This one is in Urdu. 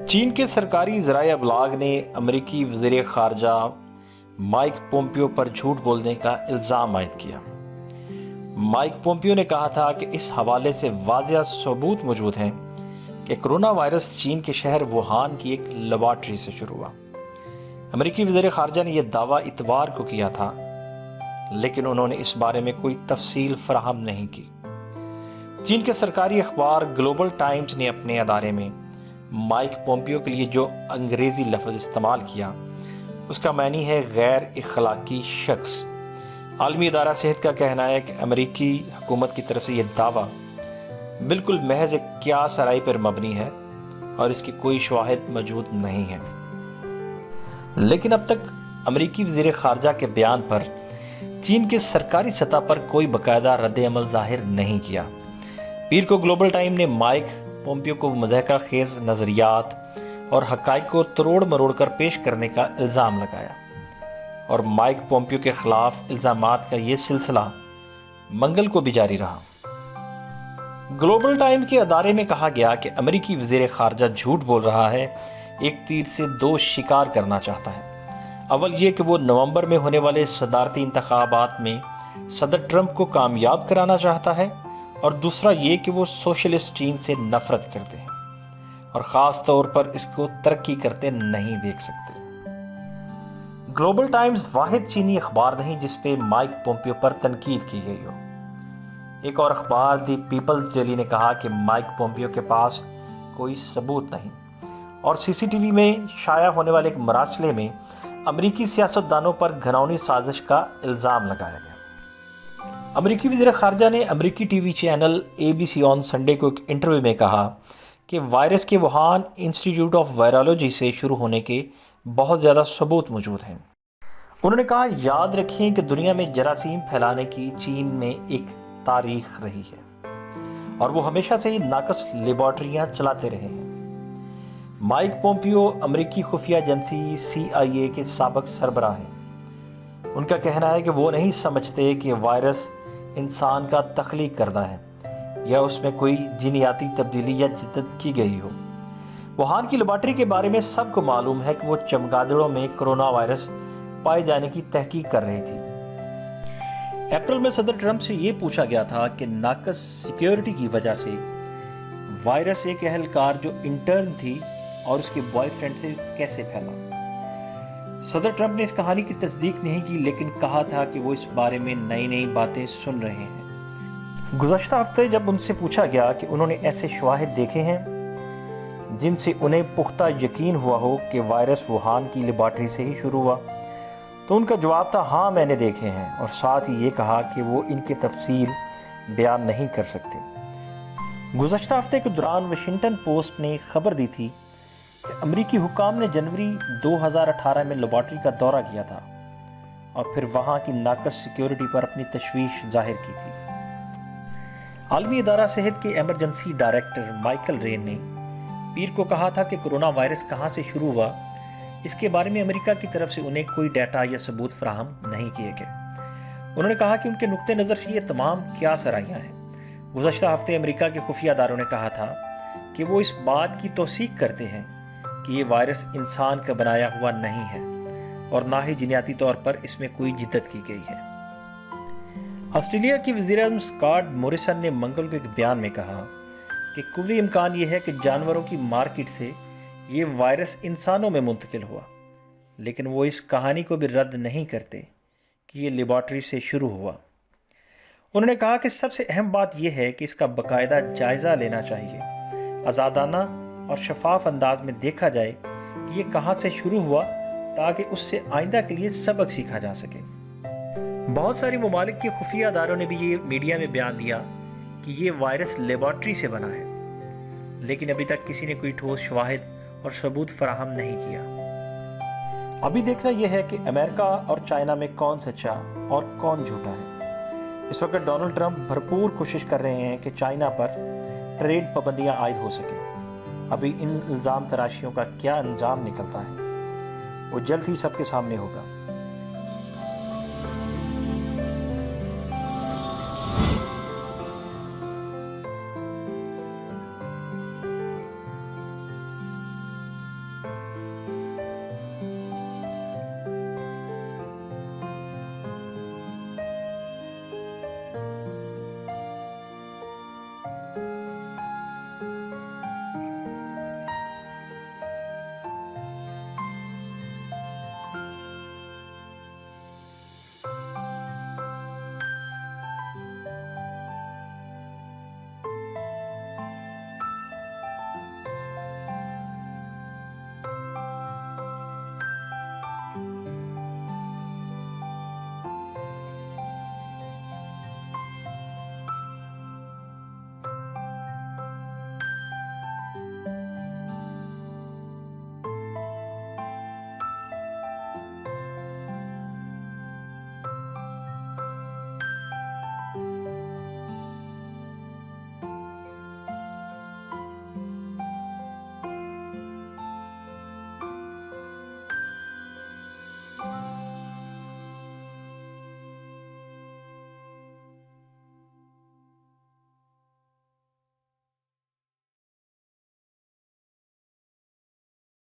چین کے سرکاری ذرائع ابلاغ نے امریکی وزیر خارجہ مائک پومپیو پر جھوٹ بولنے کا الزام عائد کیا۔ مائک پومپیو نے کہا تھا کہ اس حوالے سے واضح ثبوت موجود ہیں کہ کرونا وائرس چین کے شہر ووہان کی ایک لیبارٹری سے شروع ہوا۔ امریکی وزیر خارجہ نے یہ دعویٰ اتوار کو کیا تھا، لیکن انہوں نے اس بارے میں کوئی تفصیل فراہم نہیں کی۔ چین کے سرکاری اخبار گلوبل ٹائمز نے اپنے ادارے میں مائک پومپیو کے لیے جو انگریزی لفظ استعمال کیا اس کا معنی ہے غیر اخلاقی شخص۔ عالمی ادارہ صحت کا کہنا ہے کہ امریکی حکومت کی طرف سے یہ دعویٰ بالکل محض ایک قیاس آرائی پر مبنی ہے اور اس کی کوئی شواہد موجود نہیں ہے۔ لیکن اب تک امریکی وزیر خارجہ کے بیان پر چین کے سرکاری سطح پر کوئی باقاعدہ رد عمل ظاہر نہیں کیا۔ پیر کو گلوبل ٹائم نے مائک پومپیو کو مضحکہ خیز نظریات اور حقائق کو تروڑ مروڑ کر پیش کرنے کا الزام لگایا، اور مائک پومپیو کے خلاف الزامات کا یہ سلسلہ منگل کو بھی جاری رہا۔ گلوبل ٹائم کے ادارے میں کہا گیا کہ امریکی وزیر خارجہ جھوٹ بول رہا ہے، ایک تیر سے دو شکار کرنا چاہتا ہے۔ اول یہ کہ وہ نومبر میں ہونے والے صدارتی انتخابات میں صدر ٹرمپ کو کامیاب کرانا چاہتا ہے، اور دوسرا یہ کہ وہ سوشلسٹ چین سے نفرت کرتے ہیں اور خاص طور پر اس کو ترقی کرتے نہیں دیکھ سکتے۔ گلوبل ٹائمز واحد چینی اخبار نہیں جس پہ مائک پومپیو پر تنقید کی گئی ہو۔ ایک اور اخبار دی پیپلز ڈیلی نے کہا کہ مائک پومپیو کے پاس کوئی ثبوت نہیں، اور سی سی ٹی وی میں شائع ہونے والے ایک مراسلے میں امریکی سیاستدانوں پر گھناؤنی سازش کا الزام لگایا گیا۔ امریکی وزیر خارجہ نے امریکی ٹی وی چینل ABC آن سنڈے کو ایک انٹرویو میں کہا کہ وائرس کے ووہان انسٹیٹیوٹ آف وائرالوجی سے شروع ہونے کے بہت زیادہ ثبوت موجود ہیں۔ انہوں نے کہا، یاد رکھیں کہ دنیا میں جراثیم پھیلانے کی چین میں ایک تاریخ رہی ہے، اور وہ ہمیشہ سے ہی ناقص لیبارٹریاں چلاتے رہے ہیں۔ مائک پومپیو امریکی خفیہ ایجنسی CIA کے سابق سربراہ ہیں۔ ان کا کہنا ہے کہ وہ نہیں سمجھتے کہ وائرس انسان کا تخلیق کردہ ہے یا اس میں کوئی جینیاتی تبدیلی یا جدت کی گئی ہو۔ ووہان کی لیبارٹری کے بارے میں سب کو معلوم ہے کہ وہ چمگادڑوں میں کرونا وائرس پائے جانے کی تحقیق کر رہی تھی۔ اپریل میں صدر ٹرمپ سے یہ پوچھا گیا تھا کہ ناقص سیکیورٹی کی وجہ سے وائرس ایک اہلکار جو انٹرن تھی اور اس کے بوائے فرینڈ سے کیسے پھیلا۔ صدر ٹرمپ نے اس کہانی کی تصدیق نہیں کی، لیکن کہا تھا کہ وہ اس بارے میں نئی نئی باتیں سن رہے ہیں۔ گزشتہ ہفتے جب ان سے پوچھا گیا کہ انہوں نے ایسے شواہد دیکھے ہیں جن سے انہیں پختہ یقین ہوا ہو کہ وائرس ووہان کی لیبارٹری سے ہی شروع ہوا، تو ان کا جواب تھا، ہاں میں نے دیکھے ہیں، اور ساتھ ہی یہ کہا کہ وہ ان کی تفصیل بیان نہیں کر سکتے۔ گزشتہ ہفتے کے دوران واشنگٹن پوسٹ نے خبر دی تھی کہ امریکی حکام نے جنوری 2018 میں لیبارٹری کا دورہ کیا تھا اور پھر وہاں کی ناقص سیکیورٹی پر اپنی تشویش ظاہر کی تھی۔ عالمی ادارہ صحت کے ایمرجنسی ڈائریکٹر مائیکل رین نے پیر کو کہا تھا کہ کرونا وائرس کہاں سے شروع ہوا، اس کے بارے میں امریکہ کی طرف سے انہیں کوئی ڈیٹا یا ثبوت فراہم نہیں کیے گئے۔ انہوں نے کہا کہ ان کے نقطہ نظر سے یہ تمام قیاس آرائیاں ہیں۔ گزشتہ ہفتے امریکہ کے خفیہ اداروں نے کہا تھا کہ وہ اس بات کی توثیق کرتے ہیں کہ یہ وائرس انسان کا بنایا ہوا نہیں ہے، اور نہ ہی جینیاتی طور پر اس میں کوئی جدت کی گئی ہے۔ آسٹریلیا کی وزیر اعظم اسکاٹ موریسن نے منگل کو ایک بیان میں کہا کہ قوی امکان یہ ہے کہ جانوروں کی مارکیٹ سے یہ وائرس انسانوں میں منتقل ہوا، لیکن وہ اس کہانی کو بھی رد نہیں کرتے کہ یہ لیبارٹری سے شروع ہوا۔ انہوں نے کہا کہ سب سے اہم بات یہ ہے کہ اس کا باقاعدہ جائزہ لینا چاہیے، آزادانہ اور شفاف انداز میں دیکھا جائے کہ یہ کہاں سے شروع ہوا، تاکہ اس سے آئندہ کے لیے سبق سیکھا جا سکے۔ بہت ساری ممالک کے خفیہ اداروں نے بھی یہ میڈیا میں بیان دیا کہ یہ وائرس لیبارٹری سے بنا ہے، لیکن ابھی تک کسی نے کوئی ٹھوس شواہد اور ثبوت فراہم نہیں کیا۔ ابھی دیکھنا یہ ہے کہ امریکہ اور چائنا میں کون سچا اور کون جھوٹا ہے۔ اس وقت ڈونلڈ ٹرمپ بھرپور کوشش کر رہے ہیں کہ چائنا پر ٹریڈ پابندیاں عائد ہو سکیں۔ ابھی ان الزام تراشیوں کا کیا انجام نکلتا ہے وہ جلد ہی سب کے سامنے ہوگا۔